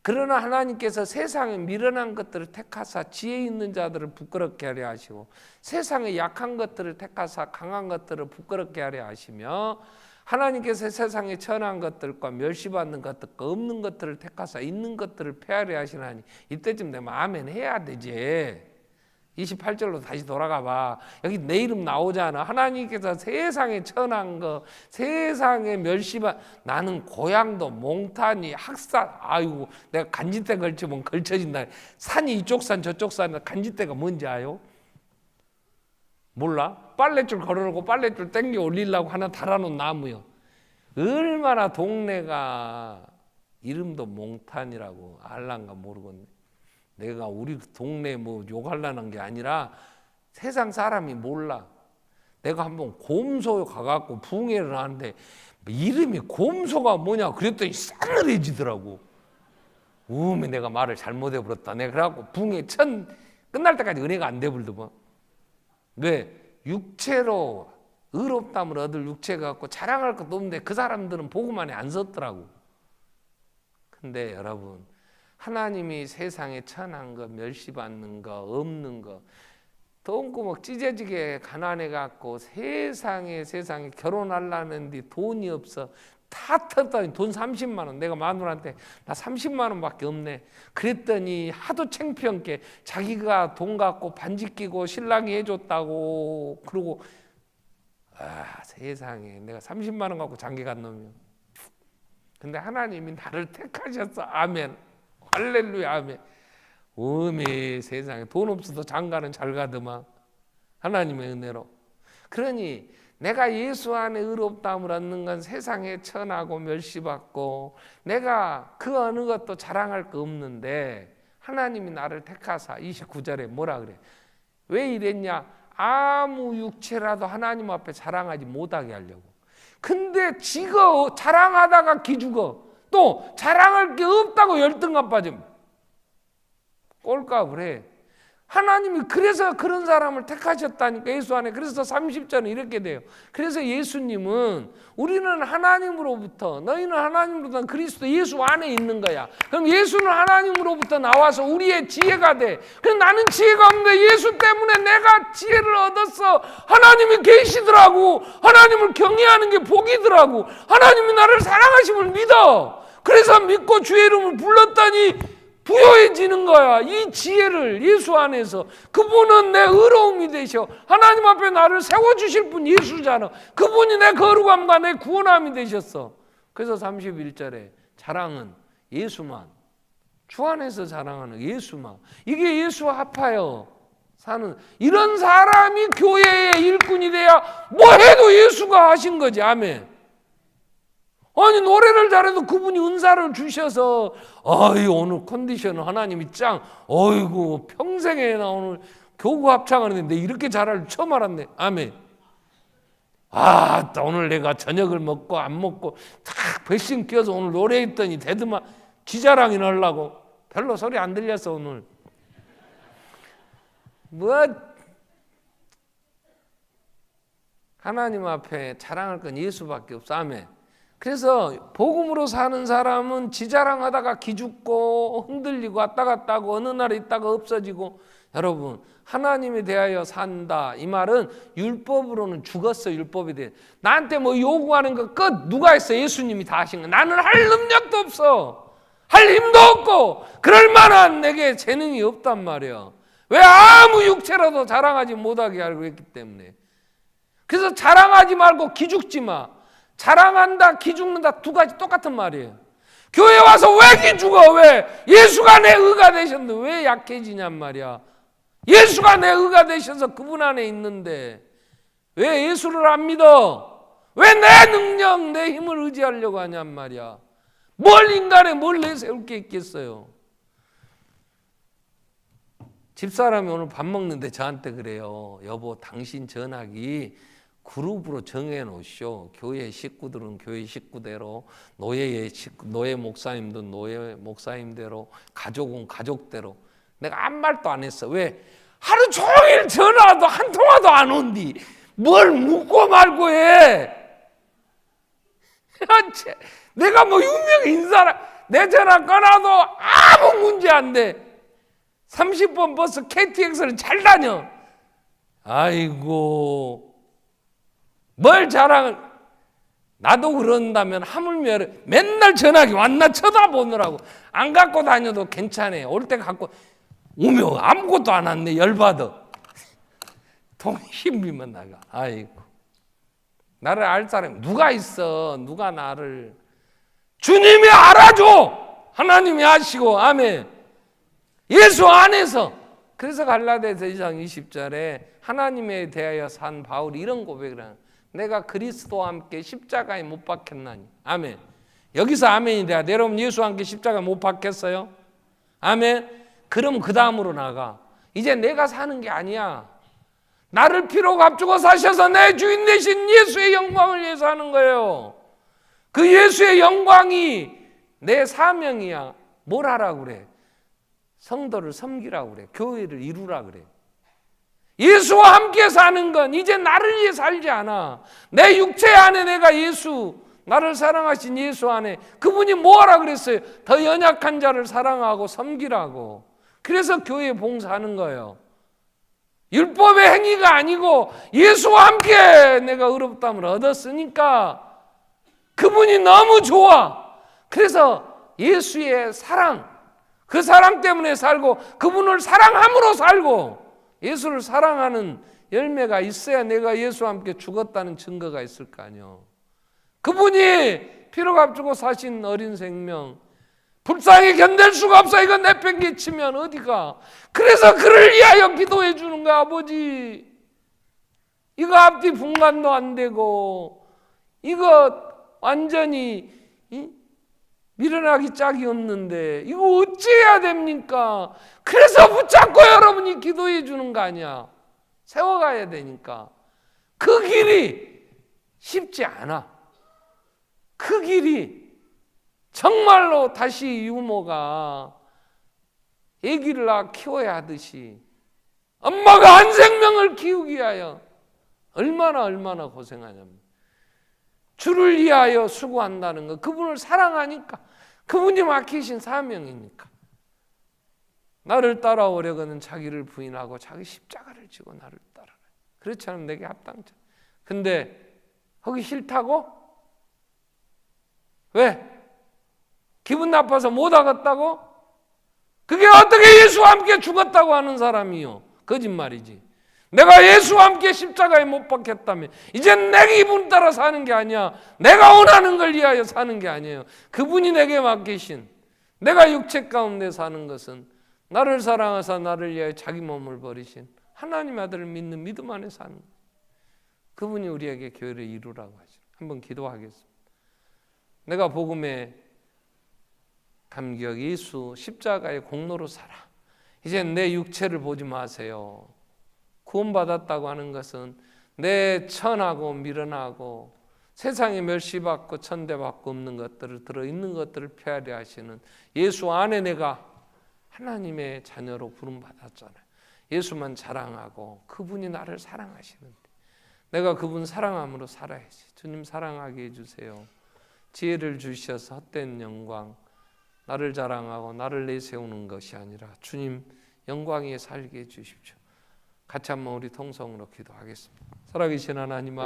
그러나 하나님께서 세상에 미련한 것들을 택하사 지혜 있는 자들을 부끄럽게 하려 하시고 세상에 약한 것들을 택하사 강한 것들을 부끄럽게 하려 하시며 하나님께서 세상에 천한 것들과 멸시받는 것들과 없는 것들을 택하사 있는 것들을 폐하려 하시나니 이때쯤 되면 아멘 해야 되지. 28절로 다시 돌아가 봐. 여기 내 이름 나오잖아. 하나님께서 세상에 천한 거, 세상에 멸시받, 나는 고향도 몽타니 학산, 아이고 내가 간지대 걸치면 걸쳐진다. 산이 이쪽 산 저쪽 산, 간지대가 뭔지 아요? 몰라? 빨랫줄 걸어놓고 빨랫줄 땡겨 올리려고 하나 달아놓은 나무요. 얼마나 동네가 이름도 몽탄이라고 알란가 모르겠네. 내가 우리 동네 뭐 욕하려는 게 아니라 세상 사람이 몰라. 내가 한번 곰소 가갖고 붕해를 하는데 이름이 곰소가 뭐냐 그랬더니 싸늘해지더라고. 우메 내가 말을 잘못해 버렸다. 내가 그래갖고 붕해 끝날 때까지 은혜가 안 돼버리더만. 왜? 육체로 의롭다함을 얻을 육체가 갖고 자랑할 것도 없는데 그 사람들은 복음 안에 안 섰더라고. 근데 여러분 하나님이 세상에 천한 거, 멸시받는 거, 없는 거, 똥구멍 찢어지게 가난해갖고 세상에 결혼하려는데 돈이 없어. 다 탔더니 돈 30만 원. 내가 마누라한테 나 30만 원밖에 없네. 그랬더니 하도 창피한게 자기가 돈 갖고 반지 끼고 신랑이 해줬다고 그러고 세상에 내가 30만 원 갖고 장기 간 놈이요. 근데 하나님이 나를 택하셨어. 아멘. 할렐루야 아멘. 어메 세상에 돈 없어도 장가는 잘 가더만 하나님의 은혜로. 그러니 내가 예수 안에 의롭다함을 얻는 건 세상에 천하고 멸시받고 내가 그 어느 것도 자랑할 거 없는데 하나님이 나를 택하사 29절에 뭐라 그래? 왜 이랬냐? 아무 육체라도 하나님 앞에 자랑하지 못하게 하려고. 근데 지가 자랑하다가 기죽어. 또 자랑할 게 없다고 열등감 빠짐. 꼴값을 해. 하나님이 그래서 그런 사람을 택하셨다니까 예수 안에. 그래서 30절은 이렇게 돼요. 그래서 예수님은 우리는 하나님으로부터 너희는 하나님으로부터 그리스도 예수 안에 있는 거야. 그럼 예수는 하나님으로부터 나와서 우리의 지혜가 돼. 그럼 나는 지혜가 없는데 예수 때문에 내가 지혜를 얻었어. 하나님이 계시더라고. 하나님을 경외하는 게 복이더라고. 하나님이 나를 사랑하심을 믿어. 그래서 믿고 주의 이름을 불렀더니 부여해지는 거야. 이 지혜를 예수 안에서. 그분은 내 의로움이 되셔. 하나님 앞에 나를 세워주실 분 예수잖아. 그분이 내 거룩함과 내 구원함이 되셨어. 그래서 31절에 자랑은 예수만, 주 안에서 자랑하는 예수만. 이게 예수와 합하여 사는 이런 사람이 교회의 일꾼이 돼야 뭐 해도 예수가 하신 거지. 아멘. 아니 노래를 잘해도 그분이 은사를 주셔서 오늘 컨디션은 하나님이 짱. 어이구 평생에 나 오늘 교구 합창하는데 이렇게 잘할 줄 처음 알았네. 아멘. 오늘 내가 저녁을 먹고 안 먹고 탁 배신 껴서 오늘 노래했더니 대드마 지자랑이나 하려고. 별로 소리 안 들렸어 오늘. 하나님 앞에 자랑할 건 예수밖에 없어. 아멘. 그래서 복음으로 사는 사람은 지자랑하다가 기죽고 흔들리고 왔다 갔다 하고 어느 날에 있다가 없어지고. 여러분 하나님에 대하여 산다 이 말은 율법으로는 죽었어. 율법에 대해 나한테 뭐 요구하는 거 끝. 누가 했어? 예수님이 다 하신 거. 나는 할 능력도 없어. 할 힘도 없고 그럴 만한 내게 재능이 없단 말이야. 왜? 아무 육체라도 자랑하지 못하게 하려고 했기 때문에. 그래서 자랑하지 말고 기죽지 마. 자랑한다 기죽는다 두 가지 똑같은 말이에요. 교회 와서 왜 기죽어? 왜? 예수가 내 의가 되셨는데 왜 약해지냔 말이야. 예수가 내 의가 되셔서 그분 안에 있는데 왜 예수를 안 믿어? 왜 내 능력 내 힘을 의지하려고 하냔 말이야. 뭘 인간에 뭘 내세울 게 있겠어요. 집사람이 오늘 밥 먹는데 저한테 그래요. 여보 당신 전화기 그룹으로 정해놓으시오. 교회 식구들은 교회 식구대로, 노예 목사님도 노예 목사님대로, 가족은 가족대로. 내가 아무 말도 안 했어. 왜? 하루 종일 전화도 한 통화도 안 온디 뭘 묻고 말고 해. 내가 뭐 유명 인사라 내 전화 끊어도 아무 문제 안 돼. 30번 버스 KTX를 잘 다녀. 아이고, 뭘 자랑을. 나도 그런다면 하물며 맨날 전화기 왔나 쳐다보느라고. 안 갖고 다녀도 괜찮아요. 올 때 갖고 오면 아무것도 안 왔네. 열받아. 돈 힘이면 나가. 아이고, 나를 알 사람이 누가 있어. 누가 나를. 주님이 알아줘. 하나님이 아시고. 아멘. 예수 안에서. 그래서 갈라디아서 2장 20절에 하나님에 대하여 산 바울이 이런 고백을 하는, 내가 그리스도와 함께 십자가에 못 박혔나니. 아멘. 여기서 아멘이 돼야 돼. 여러분 예수와 함께 십자가에 못 박혔어요? 아멘. 그럼 그 다음으로 나가. 이제 내가 사는 게 아니야. 나를 피로 값주고 사셔서 내 주인 되신 예수의 영광을 위해서 하는 거예요. 그 예수의 영광이 내 사명이야. 뭘 하라고 그래? 성도를 섬기라고 그래. 교회를 이루라고 그래. 예수와 함께 사는 건 이제 나를 위해 살지 않아. 내 육체 안에 내가 예수, 나를 사랑하신 예수 안에, 그분이 뭐 하라 그랬어요? 더 연약한 자를 사랑하고 섬기라고. 그래서 교회에 봉사하는 거예요. 율법의 행위가 아니고 예수와 함께 내가 의롭다함을 얻었으니까 그분이 너무 좋아. 그래서 예수의 사랑, 그 사랑 때문에 살고 그분을 사랑함으로 살고, 예수를 사랑하는 열매가 있어야 내가 예수와 함께 죽었다는 증거가 있을 거 아니에요. 그분이 피로 값주고 사신 어린 생명, 불쌍히 견딜 수가 없어. 이거 내팽개치면 어디가. 그래서 그를 위하여 기도해 주는 거야. 아버지, 이거 앞뒤 분간도 안 되고 이거 완전히 밀어나기 짝이 없는데 이거 어찌해야 됩니까? 그래서 붙잡고 여러분이 기도해 주는 거 아니야. 세워가야 되니까. 그 길이 쉽지 않아. 그 길이 정말로 다시 유모가 아기를 낳아 키워야 하듯이 엄마가 한 생명을 키우기 위하여 얼마나 고생하냐면, 주를 위하여 수고한다는 거, 그분을 사랑하니까, 그분이 맡기신 사명이니까. 나를 따라오려거는 자기를 부인하고 자기 십자가를 지고 나를 따라라. 그렇지 않으면 내게 합당자. 근데 거기 싫다고? 왜? 기분 나빠서 못 하겠다고? 그게 어떻게 예수와 함께 죽었다고 하는 사람이요? 거짓말이지. 내가 예수와 함께 십자가에 못 박혔다면 이젠 내 기분 따라 사는 게 아니야. 내가 원하는 걸 위하여 사는 게 아니에요. 그분이 내게 맡기신, 내가 육체 가운데 사는 것은 나를 사랑하사 나를 위하여 자기 몸을 버리신 하나님 아들을 믿는 믿음 안에 사는 거예요. 그분이 우리에게 교회를 이루라고 하죠. 한번 기도하겠습니다. 내가 복음의 감격, 예수 십자가의 공로로 살아. 이제 내 육체를 보지 마세요. 구원받았다고 하는 것은 내 천하고 미련하고 세상에 멸시받고 천대받고 없는 것들을 들어있는 것들을 폐하려 하시는 예수 안에 내가 하나님의 자녀로 부름받았잖아요. 예수만 자랑하고 그분이 나를 사랑하시는데 내가 그분 사랑함으로 살아야지. 주님 사랑하게 해주세요. 지혜를 주셔서 헛된 영광, 나를 자랑하고 나를 내세우는 것이 아니라 주님 영광에 살게 해주십시오. 같이 한번 우리 통성으로 기도하겠습니다. 살아계신 하나님